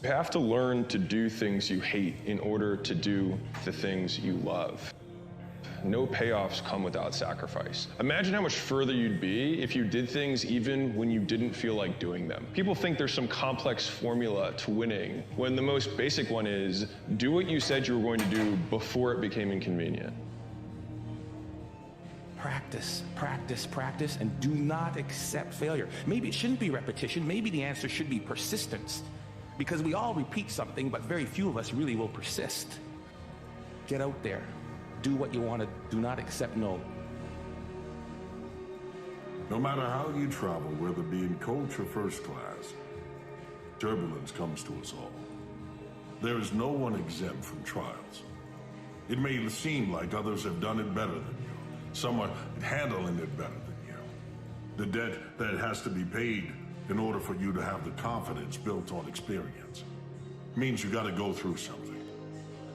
You have to learn to do things you hate in order to do the things you love. No payoffs come without sacrifice. Imagine how much further you'd be if you did things even when you didn't feel like doing them. People think there's some complex formula to winning, when the most basic one is do what you said you were going to do before it became inconvenient. Practice, practice, practice, and do not accept failure. Maybe it shouldn't be repetition. Maybe the answer should be persistence. Because we all repeat something, but very few of us really will persist. Get out there. Do what you want to. Do not accept no. No matter how you travel, whether it be in coach or first class, turbulence comes to us all. There is no one exempt from trials. It may seem like others have done it better than you. Some are handling it better than you. The debt that has to be paid in order for you to have the confidence built on experience means you got to go through something.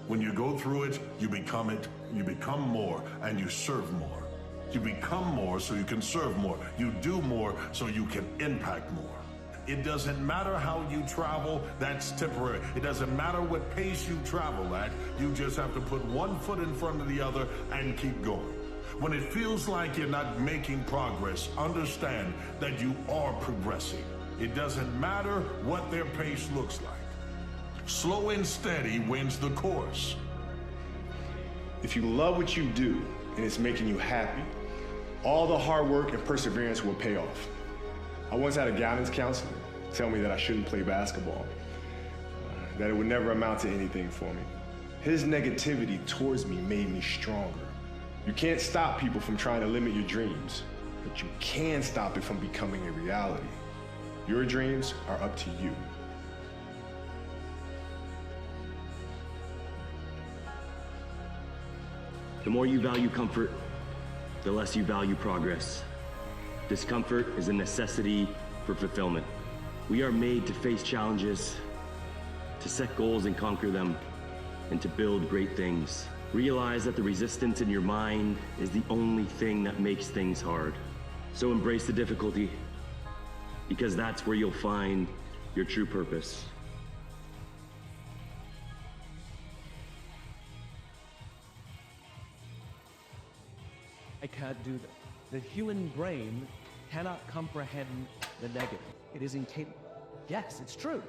When you go through it, you become more, and you serve more. You become more so you can serve more. You do more so you can impact more. It doesn't matter how you travel, that's temporary. It doesn't matter what pace you travel at, you just have to put one foot in front of the other and keep going. When it feels like you're not making progress, understand that you are progressing. It doesn't matter what their pace looks like. Slow and steady wins the course. If you love what you do and it's making you happy, all the hard work and perseverance will pay off. I once had a guidance counselor tell me that I shouldn't play basketball, that it would never amount to anything for me. His negativity towards me made me stronger. You can't stop people from trying to limit your dreams, but you can stop it from becoming a reality. Your dreams are up to you. The more you value comfort, the less you value progress. Discomfort is a necessity for fulfillment. We are made to face challenges, to set goals and conquer them, and to build great things. Realize that the resistance in your mind is the only thing that makes things hard. So embrace the difficulty, because that's where you'll find your true purpose. I can't do that. The human brain cannot comprehend the negative. It is incapable. Yes, it's true.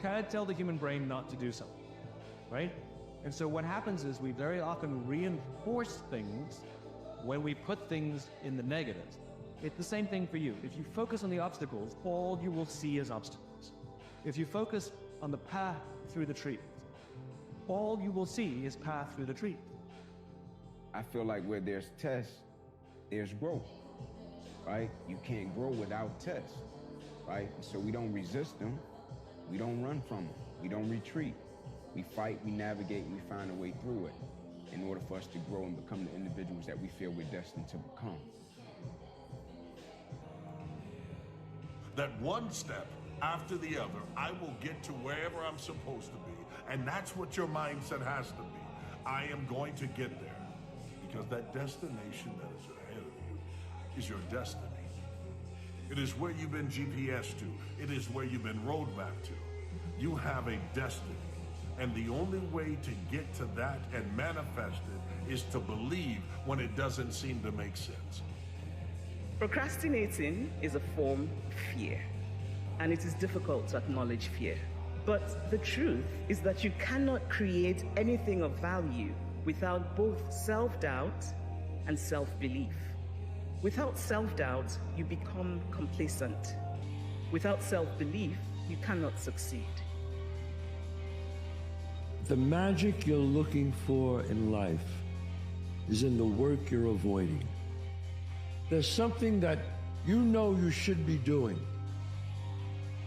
Can't tell the human brain not to do something, right? And so what happens is we very often reinforce things when we put things in the negatives. It's the same thing for you. If you focus on the obstacles, all you will see is obstacles. If you focus on the path through the trees, all you will see is path through the trees. I feel like where there's tests, there's growth, right? You can't grow without tests, right? So we don't resist them. We don't run from them. We don't retreat. We fight, we navigate, and we find a way through it in order for us to grow and become the individuals that we feel we're destined to become. That one step after the other, I will get to wherever I'm supposed to be. And that's what your mindset has to be. I am going to get there. Because that destination that is ahead of you is your destiny. It is where you've been GPS to. It is where you've been roadmap to. You have a destiny. And the only way to get to that and manifest it is to believe when it doesn't seem to make sense. Procrastinating is a form of fear, and it is difficult to acknowledge fear. But the truth is that you cannot create anything of value without both self-doubt and self-belief. Without self-doubt, you become complacent. Without self-belief, you cannot succeed. The magic you're looking for in life is in the work you're avoiding. There's something that you know you should be doing,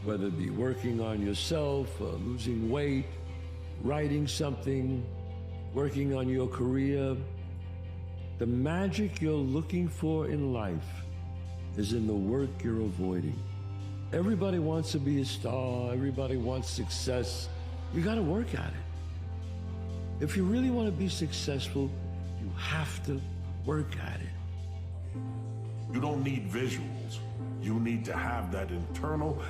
whether it be working on yourself, losing weight, writing something, working on your career. The magic you're looking for in life is in the work you're avoiding. Everybody wants to be a star. Everybody wants success. You got to work at it. If you really want to be successful, you have to work at it. You don't need visuals. You need to have that internal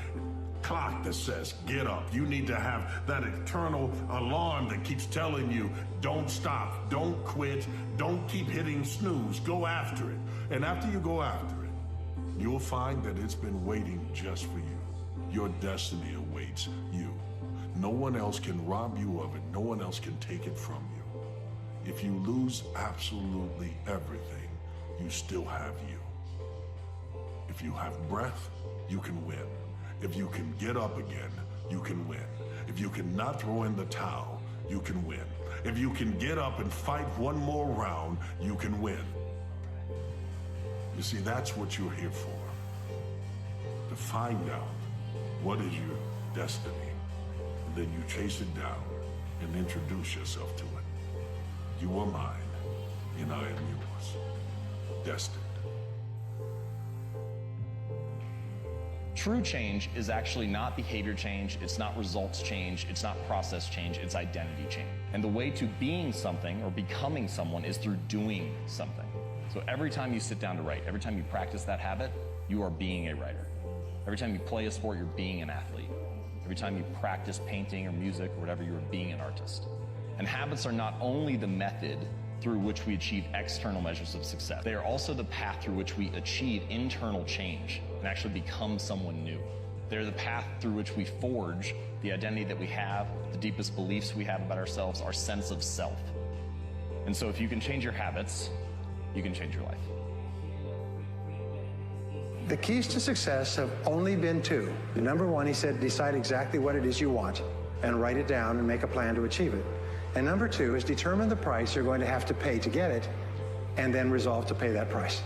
clock that says, get up. You need to have that eternal alarm that keeps telling you, don't stop, don't quit, don't keep hitting snooze, go after it. And after you go after it, you'll find that it's been waiting just for you. Your destiny awaits you. No one else can rob you of it. No one else can take it from you. If you lose absolutely everything, you still have you. If you have breath, you can win. If you can get up again, you can win. If you can not throw in the towel, you can win. If you can get up and fight one more round, you can win. You see, that's what you're here for. To find out what is your destiny. And then you chase it down and introduce yourself to it. You are mine, and I am yours. Destined. True change is actually not behavior change, it's not results change, it's not process change, it's identity change. And the way to being something or becoming someone is through doing something. So every time you sit down to write, every time you practice that habit, you are being a writer. Every time you play a sport, you're being an athlete. Every time you practice painting or music or whatever, you are being an artist. And habits are not only the method through which we achieve external measures of success, they are also the path through which we achieve internal change and actually become someone new. They're the path through which we forge the identity that we have, the deepest beliefs we have about ourselves, our sense of self. And so if you can change your habits, you can change your life. The keys to success have only been two. Number one, he said, decide exactly what it is you want and write it down and make a plan to achieve it. And number two is determine the price you're going to have to pay to get it and then resolve to pay that price.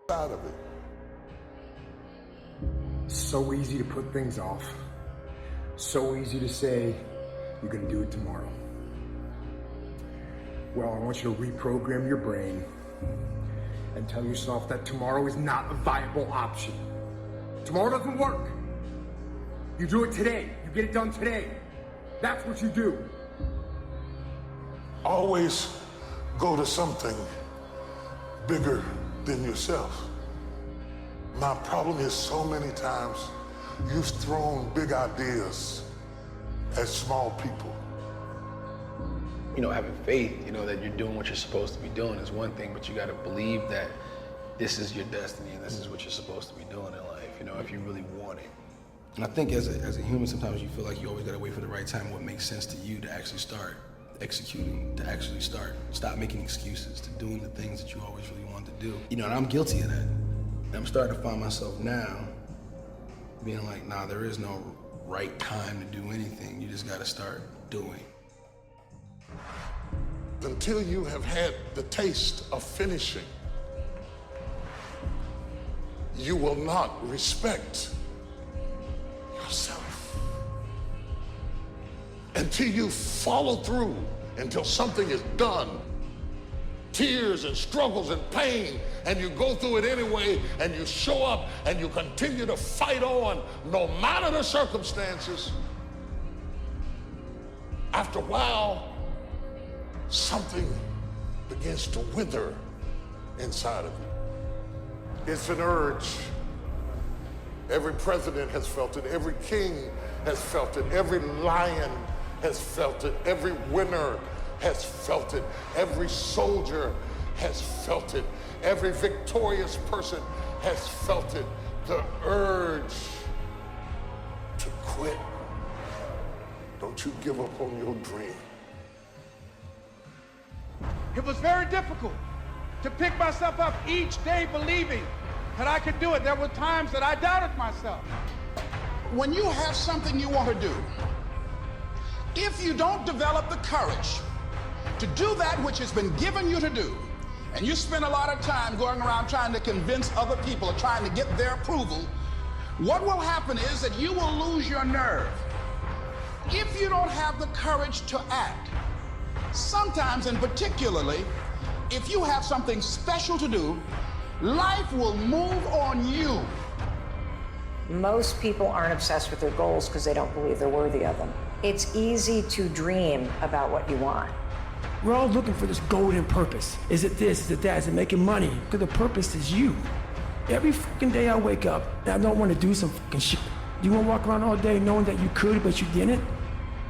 Out of it. So easy to put things off. So easy to say, you're going to do it tomorrow. Well, I want you to reprogram your brain and tell yourself that tomorrow is not a viable option. Tomorrow doesn't work. You do it today. You get it done today. That's what you do. Always go to something bigger than yourself. My problem is so many times you've thrown big ideas at small people. You know, having faith, you know, that you're doing what you're supposed to be doing is one thing, but you got to believe that this is your destiny and this is what you're supposed to be doing in life, you know, if you really want it. And I think as a human, sometimes you feel like you always got to wait for the right time, what makes sense to you to actually start executing, to actually stop making excuses, to doing the things that you always really wanted to do. You know, and I'm guilty of that. And I'm starting to find myself now being like, nah, there is no right time to do anything. You just got to start doing. Until you have had the taste of finishing, you will not respect yourself. Until you follow through, until something is done, tears and struggles and pain, and you go through it anyway, and you show up and you continue to fight on no matter the circumstances, after a while, something begins to wither inside of you. It's an urge. Every president has felt it. Every king has felt it. Every lion has felt it. Every winner has felt it. Every soldier has felt it. Every victorious person has felt it. The urge to quit. Don't you give up on your dream. It was very difficult to pick myself up each day believing that I could do it. There were times that I doubted myself. When you have something you want to do, if you don't develop the courage to do that which has been given you to do, and you spend a lot of time going around trying to convince other people or trying to get their approval, what will happen is that you will lose your nerve. If you don't have the courage to act, sometimes and particularly, if you have something special to do, life will move on you. Most people aren't obsessed with their goals because they don't believe they're worthy of them. It's easy to dream about what you want. We're all looking for this golden purpose. Is it this? Is it that? Is it making money? Because the purpose is you. Every fucking day I wake up and I don't want to do some fucking shit. Do you want to walk around all day knowing that you could, but you didn't?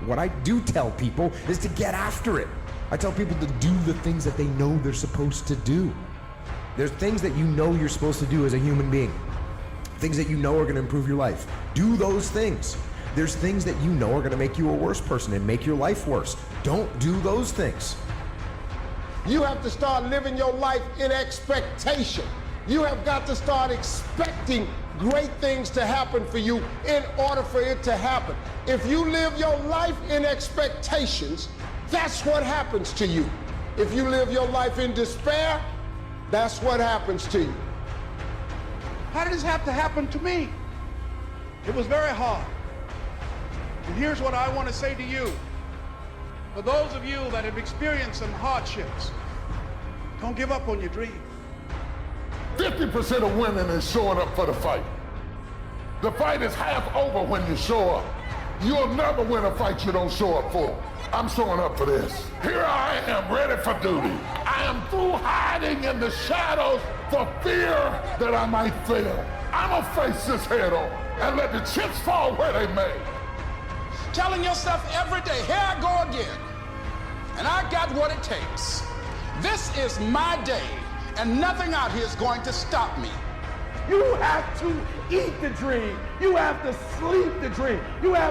What I do tell people is to get after it. I tell people to do the things that they know they're supposed to do. There's things that you know you're supposed to do as a human being. Things that you know are going to improve your life. Do those things. There's things that you know are going to make you a worse person and make your life worse. Don't do those things. You have to start living your life in expectation. You have got to start expecting great things to happen for you in order for it to happen. If you live your life in expectations, that's what happens to you. If you live your life in despair, that's what happens to you. How did this have to happen to me? It was very hard. And here's what I want to say to you. For those of you that have experienced some hardships, don't give up on your dream. 50% of winning is showing up for the fight. The fight is half over when you show up. You'll never win a fight you don't show up for. I'm showing up for this. Here I am, ready for duty. I am through hiding in the shadows for fear that I might fail. I'm gonna face this head on and let the chips fall where they may. Telling yourself every day, here I go again, and I got what it takes. This is my day, and nothing out here is going to stop me. You have to eat the dream. You have to sleep the dream. You have